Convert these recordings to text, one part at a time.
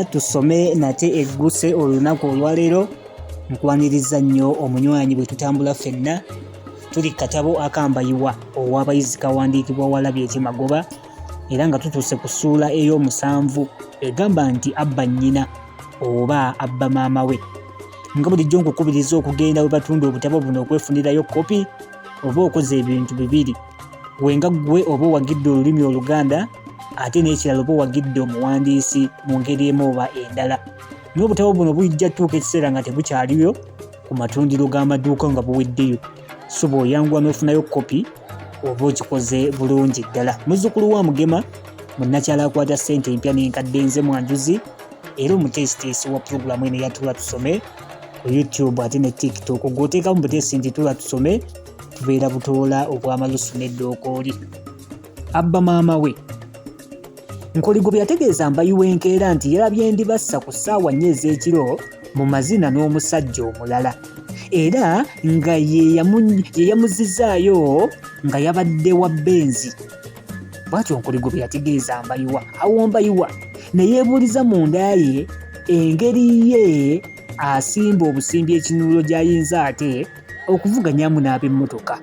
Tuleka tusome nate egguse olunaku olwaleero. Nkwaniriza nnyo omunywanyi bwe tutambula ffenna. Tuli katabo akambayiwa ow'abayizi kawandiikibwa Walabye Kimagoba era nga tutuuse ku ssuula ey'omusanvu egamba nti abba nnyina oba abba maama we. Nga bulijjo nkukubiriza okugenda we batunda obutabo buno okwefunirayo kopi oba okoze ebintu bibiri. Wenga ggwe oba owagidde olulimi Oluganda ate n'ekirala oba owagidde omuwandiisi mu ngeri emu oba endala. Naye obutabo buno bujja tuuka ekiseera nga tebukyaliyo ku matundiro g'amaduuka nga buweddeyo. So bw'oyanguwa n'ofunayo kopi oba okikoze bulungi ddala. Muzzukulu wa Mugema munnakyala akwata ssente empya n'enkadde nze Mwanjuzi era omuteesiteesi wa pulogulaamu eno eyatula tusome ku YouTube ate ne TikTok. Gw'oteekamu buteesi nti tula tusome tubeera butoola obw'amalusu n'eddookooli. Abba maama we. Nkoligo bwe yategeeza Mbayiwa enkeera nti yalabye Ndibassa ku ssaawa 4 ez'ekiro mu mazina n'omusajja omulala era nga ye yamuzizaayo nga yabadde wa Benzi. Bw'atyo Nkoligo bwe yategeeza Mbayiwa. Awo Mbayiwa ne yeebuuliza munda ye engeri ye asimba obusimbi ekinuulo gy'ayinza ate okuvuganyamu n'ab'emmotoka.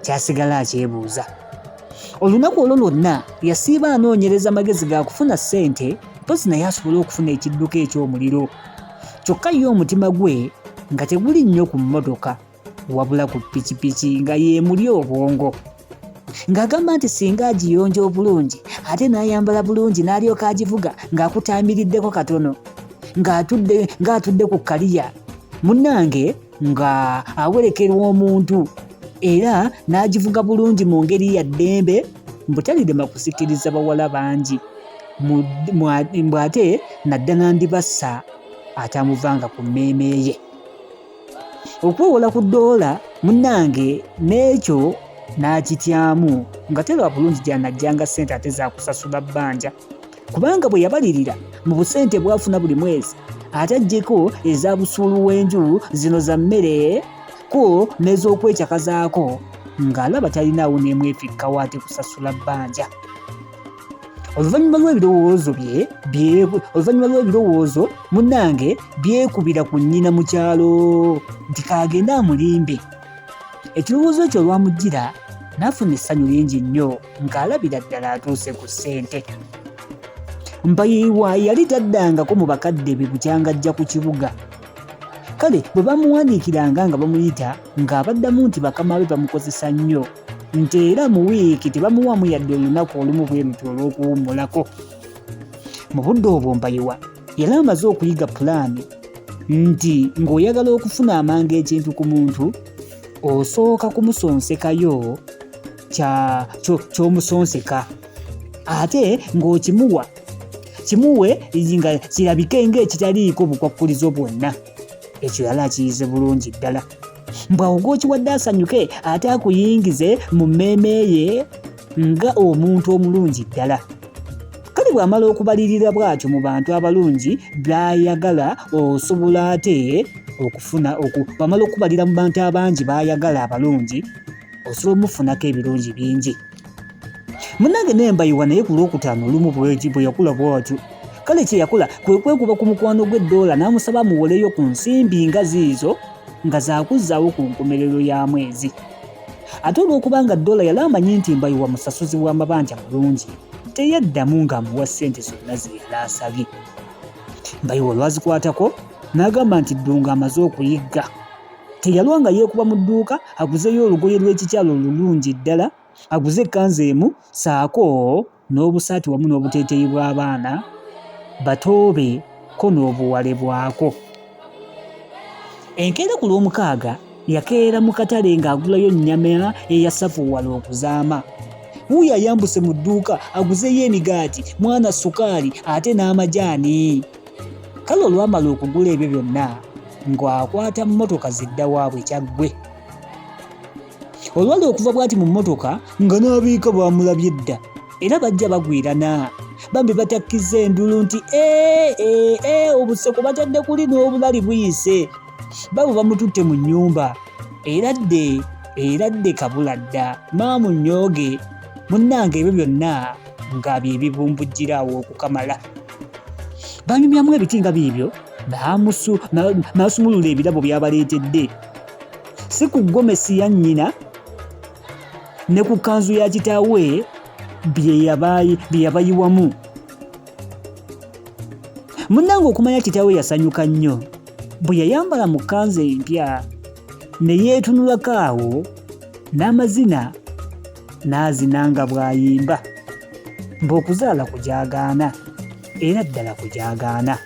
Kyasigala akyebuuza. Olunaku olwo lwonna yasiiba anoonyereza magezi ga kufuna ssente mpozi naye asobole okufuna ekidduka eky'omuliro. Kyokka ye omutima gwe nga teguli nnyo ku mmotoka wabula ku pikipiki nga yeemuli obwongo. Ng'agamba nti singa agiyonja obulungi ate n'ayambala bulungi n'alyoka agivuga ng'akutaamiriddeko katono ng'atudde ku kaliya munnange nga awerekerwa omuntu era n'agivuga bulungi mu ngeri ya ddembe mbutalirema kusikiriza bawala bangi mbw'ate naddala Ndibassa atamuvanga ku mmeeme ye. Okwewola ku ddoola munnange n'ekyo n'akityamu nga terwa bulungi gy'anajjanga ssente ate zaakusasula bbanja kubanga bwe yabalirira mu busente bw'afuna buli mwezi ate aggyeko eza busuulu w'enju zino za mmere ko n'ez'okwekyakazaako ng'alaba talinaawo n'emwefikkawo ate kusasula bbanja. Oluvannyuma lw'ebirowoozo munnange byekubira ku nnyina mu kyalo nti kaagende amulimbe. Ekirowoozo ekyo olwamujjira n'afuna essanyu lingi nnyo ng'alabira ddala atuuse ku ssente. Mbayiwa yali taddangako mu bakadde be bukyanga ajja ku kibuga. Kale bwe bamuwandiikiranga nga bamuyita ng'abaddamu nti bakama be bamukozesa nnyo nti era mu wiiki tebamuwamu yadde olunaku olumu bwe luti olw'okuwummulako. Mu budde obwo Mbayiwa yali amaze okuyiga pulaani nti ng'oyagala okufuna amangu ekintu ku muntu osooka kumusonsekayo ky'omusonseka ate ng'okimuwa kimuwe nga kirabike ng'ekitaliiko bukwakkulizo bwonna. Ekyo yali akiyize bulungi ddala. Mbwawo gw'okiwadde asanyuke ate akuyingize mu mmeeme ye nga omuntu omulungi ddala. Kale bw'amala okubalirira bw'atyo mu bantu abalungi by'ayagala osobola ate okufuna bw'amala okubalira mu bantu abangi b'ayagala abalungi osobola omufunako ebirungi bingi. Munnange n'Embayiwa naye ku lwokutaano olumu bwe yakula bw'atyo. Kale kye yakola kwe kwekuba ku mukwano gw'eddoola n'amusaba amuwoleyo ku nsimbi nga ziizo nga zaakuzzaawo ku nkomerero ya mwezi. Ate olw'okuba nga ddoola yali amanyi nti Mbayiwa musasuzi w'amabanja mulungi teyaddamu ng'amuwa ssente zonna ze yali asabye. Mbayiwa olwazikwatako n'agamba nti Ddunga amaze okuyigga. Teyalwa nga yeekuba mu dduuka aguzeyo olugoye lw'ekikyalo olulungi ddala aguze ekkanzu emu saako n'obusaati wamu n'obuteeteeyi bw'abaana batoobe ko n'obuwale bwako. Enkeera ku lw'omukaaga yakeera mu katale ng'agulayo nnyama eya safuwala okuzaama. Wuuyo ayambuse mu dduuka aguzeyo emigaati mwana sukaali ate n'amajaani. Kale olwamala okugula ebyo byonna ng'akwata mmotoka zidda waabwe kyaggwe. Olwali okuva bw'ati mu mmotoka nga n'abiika bwamulabye dda era bajja bagwirana bambi batakkiza endulu nti obuseko batadde kuli n'obulali buyise babo bamututte mu nnyumba era dde kabula dda maamu nnyoge munnange ebyo byonna nga bye bibumbujjiraawo okukamala. banyumyamu ebiti nga biibyo n'asumulula ebirabo by'abaleetedde, si ku gomesi ya nnyina ne ku kanzu ya kitaawe bye yabayiwamu. Munnange okumanya kitaawe yasanyuka nnyo bwe yayambala mu kanzu empya ne yeetunulako awo n'amazina n'azinanga bw'ayimba ng'okuzaala kujaagaana era ddala kujaagaana.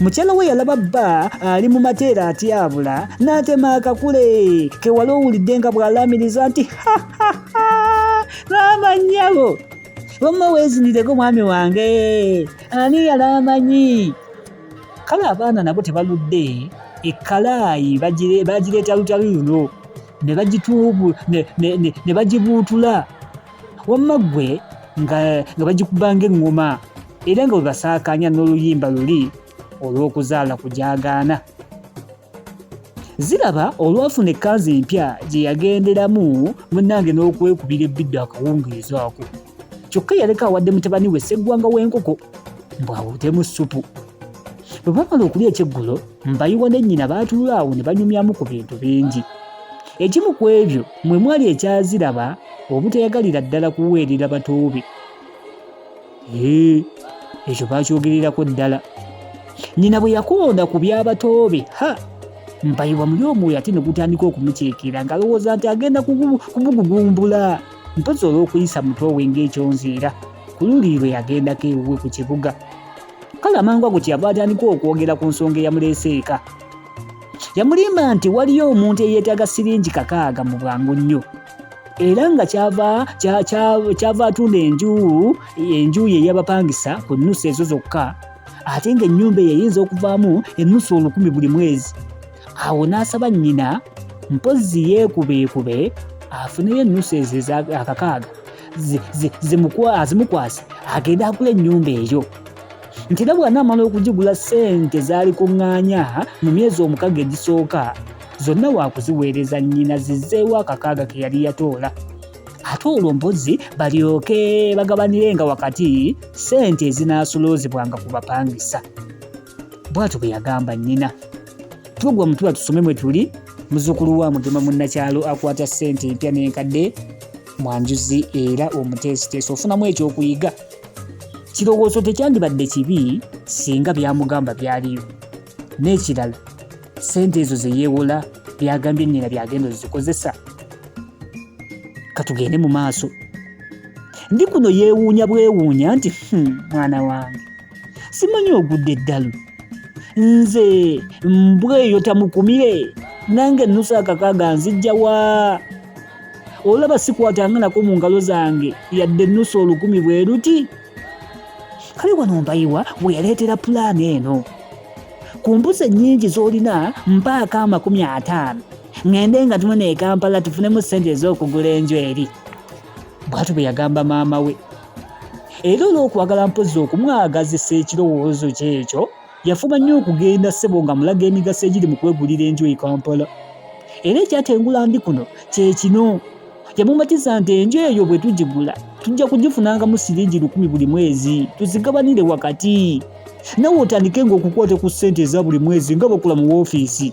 Mukyala we yalaba bba ali mu mateera atyabula n'atema akakule ke wali owulidde nga bw'alaamiriza nti laamannyabo wamma weezinireko mwami wange ani yalaamanyi. Kale abaana nabo tebaludde ekkalaayi bagireeta lutalo luno ne bagibuutula wamma ggwe nga bagikubanga eŋŋoma era nga bwe basaakaanya n'oluyimba luli olw'okuzaala kujaagaana. Ziraba olwafuna ekkanzu empya gye yagenderamu munnange n'okwekubira ebbiddo akawungeezi ako, kyokka yaleka awadde mutabani we sseggwanga w'enkoko mbw'awutemu ssupu. Bwe bamala okulya ekyeggulo, Mbayiwa ne nnyina baatuula awo ne banyumyamu ku bintu bingi. Ekimu ku ebyo mwe mwali ekyaziraba obutayagalira ddala kuweerera bato be. Ekyo baakyogererako ddala. Nnyina bwe yakonda ku by'abato be, Mbayiwa muli omwoyo ate ne gutandika okumukiikira ng'alowooza nti agenda kumugugumbula mpozi olw'okuyisa muto we ng'ekyonziira ku luli lwe yagendako ewuwe ku kibuga. Kale amangu ago kyeyava atandika okwogera ku nsonga eyamuleese eka. Yamulimba nti waliyo omuntu eyeetaaga siringi 600 mu bwangu nnyo era nga kyava atunda enju ye ey'abapangisa ku nnusu ezo zokka, ate ng'ennyumba eyo eyinza okuvaamu ennusu 1,000 buli mwezi. Awo n'asaba nnyina mpozi yeekube afuneyo ennusu ezo eza600 zimukwase agende agula ennyumba eyo. Nti era bw'anaamala okugigula ssente zaali kuŋŋaanya mu myezi 6 egisooka zonna waakuziweereza nnyina zizzeewo 600 ke yali yatoola. Ate olwo mpozi balyoke bagabanirenga wakati ssente ezinaasolozebwanga ku bapangisa. Bw'atyo bwe yagamba nnyina. Tugwa mutula tusome mwe tuli. Muzzukulu wa Mugema munnakyalo akwata ssente empya n'enkadde mwanjuzi era omuteesiteesi ofunamu ekyokuyiga. Kirowoozo tekyandibadde kibi singa byamugamba byaliyo. N'ekirala ssente ezo ze yeewola byagambye nnyina byagenda ozikozesa. Katugende mu maaso. Ndi kuno yeewuunya bwewuunya nti mwana wange simanyi ogudde eddalu, nze mbweyo tamukumire nange ennusu 600 nzijja wa? Olaba sikwatanganako mu ngalo zange yadde ennusu 1,000 bwe luti. Kale wano Mbayiwa bwe yaleetera pulaani eno. Ku mbuzi ennyingi z'olina mpaako 50 ŋŋende nga tumuna e Kampala tufunemu ssente ez'okugula enju eri. Bw'atyo bwe yagamba maama we. Era olw'okwagala mpozi okumwagazisa ekirowoozo kye ekyo, yafuma nnyo okugenda ssebo nga mulaga emigaso egiri mu kwegulira enju e Kampala. Era ekyatengula ndi kuno kye kino. Yamumatiza nti enju eyo bwe tugigula tujja kugifunangamu siringi 1,000 buli mwezi tuzigabanire wakati. Nawe otandike ng'okukwata ku ssente eza buli mwezi nga bakola mu woofiisi.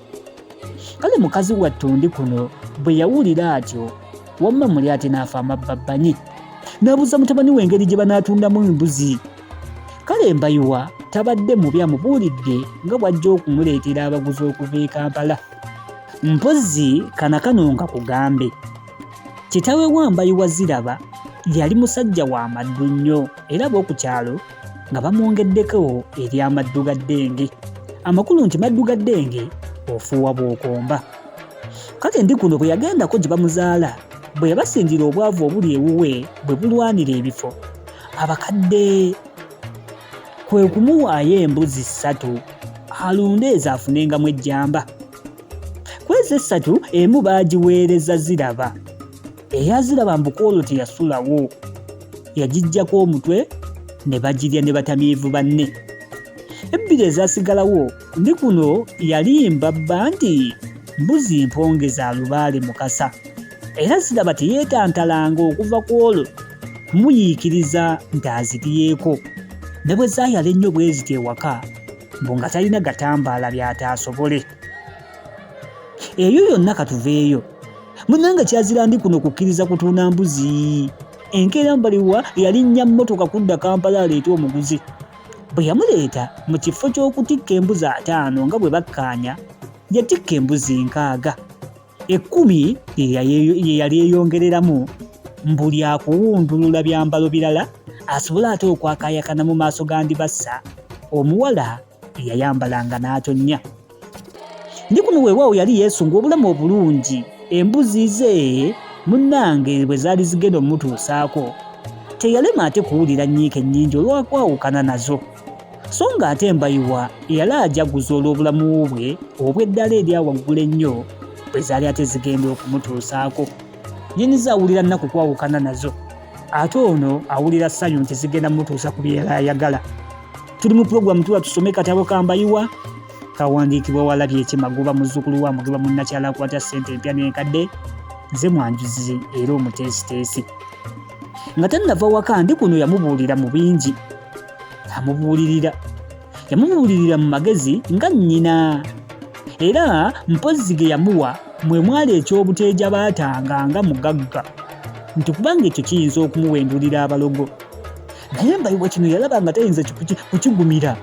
Kale mukazi wattu ndi kuno bwe yawulira atyo wamma muli ate n'afa amabbabbanyi. N'abuuza mutabani we engeri gye banaatundamu embuzi. Kale Mbayiwa tabadde mubi amubuulidde nga bw'ajja okumuleetera abaguzi okuva e Kampala. Mpozi kano nga kugambe. Kitaawe wa Mbayiwa Ziraba yali musajja wa maddu nnyo era ab'oku kyalo nga bamwongeddeko eri amaddu ga ddenge. Amakulu nti maddu ga ddenge ofuuwa bw'okomba. Kale ndi kuno bwe yagendako gye bamuzaala bwe yabasingira obwavu obuli ewuwe bwe bulwanira ebifo, abakadde kwe kumuwaayo embuzi 3 alunde ezo afunengamu ejjamba. Kwezi 3 emu baagiweereza Ziraba. Eyaziraba mbukoolo teyasulawo, yagijjako omutwe ne bagirya ne batamiivu banne. Ebbiri ezaasigalawo ndi kuno yalimba bba nti mbuzi mpongeza alubaale mukasa. Era Ziraba teyeetantalanga okuva ku olwo kumuyiikiriza nti aziryeeko. ne bwe zaayala ennyo bwe ziti ewaka mbu nga talina gatambaala by'ataasobole. Eyo yonna katuveeyo. Munnange kyazira ndi kuno kukkiriza kutuuna mbuzi. Enkeera Mbayiwa yalinnya mmotoka kudda Kampala aleete omuguzi. Bwe yamuleeta mu kifo ky'okutikka embuzi 5 nga bwe bakkaanya, yatikka embuzi 6. 10 ye yali eyongereramu mbuli akuwundulula byambalo birala asobole ate okwakayakana mu maaso ga Ndibassa omuwala eyayambalanga n'atonnya. Ndi kuno weewaawo yali yeesunga obulamu obulungi. Embuzi ze munnange bwe zaali zigenda omutuusaako teyalema ate kuwulira nnyiike nnyingi olwakwawukana nazo, so nga ate Mbayiwa yali ajaguza olw'obulamu bwe obw'eddala eryawaggula ennyo bwe zaali ate zigenda okumutuusaako. Nnyiniza awulira nnaku kwawukana nazo, ate ono awulira ssanyu nti zigenda mutuusa ku bye yali ayagala. Tuli mu pulogulamu tuba tusome katabo ka Mbayiwa kawandiikibwa Walabye Kimagoba, muzzukulu wa Mugiba munnakyala akwata ssente empya n'enkadde. Nze Mwanjuzi era omuteesiteesi. Nga tannava waka ndi kuno yamubuulira mu bingi. Yamubuulirira mu magezi nga nnyina. Era mpozzi ge yamuwa mwe mwali ekyobuteeja baatanga nga mugagga, nti kubanga ekyo kiyinza okumuwendulira abalogo. Naye Mbayiwa kino yalaba nga tayinza kukigumira.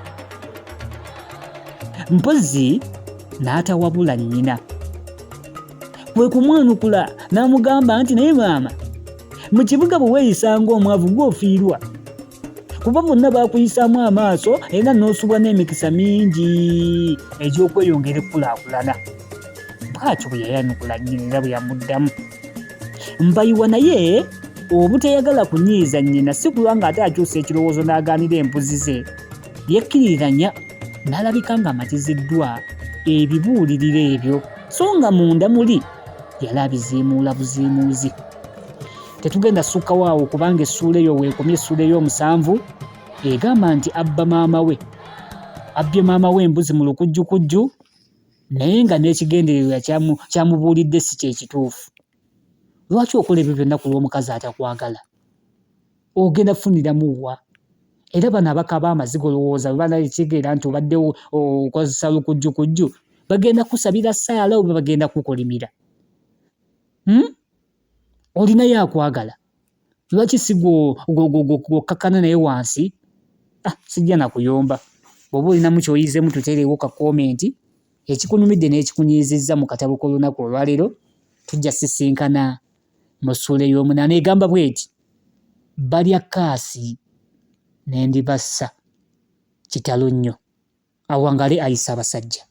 Mpozzi n'atawabula nnyina. Kwe kumwanukula n'amugamba nti naye maama, mu kibuga bwe weeyisanga omwavu gw'ofiirwa, kuba bonna baakuyisaamu amaaso era n'osubwa n'emikisa mingi egy'okweyongera ekkulaakulana. Bw'atyo bwe yayanukula nnyina era bwe yamuddamu. Mbayiwa naye obutayagala kunyiiza nnyina si kulwa nga ate akyusa ekirowoozo n'agaanira embuzi ze, yekkiririranya n'alabika ng'amatiziddwa ebibuuliriro ebyo, so nga munda muli yali abiziimuula buziimuuzi. Tetugenda ssukkawo awo kubanga essuula eyo weekomye essuula ey'omusanvu egamba nti Abbye maama we embuzi mu lukujjukujju, naye nga n'ekigendererwa kyamubuulidde si kye kituufu. Lwaki okola ebyo byonna ku lw'omukazi atakwagala? Ogenda kufuniramu wa? Era bano abaka b'amazigo lowooza bwe banakitegeera nti obadde okozesa lukujjukujju bagenda kusabira ssaala oba bagenda kukolimira? Olinayo akwagala, lwaki si gw'okkakkana naye wansi? Sijja na kuyomba. Bw'oba olinamu ky'oyizeemu tuteerewo ka komenti ekikunyumidde n'ekikunyiizizza mu katabo k'olunaku olwaleero. Tujja sisinkana mu ssuula ey'omunaana egamba bw'eti: balya kaasi ne Ndibassa kitalo nnyo, awangale ayisa abasajja.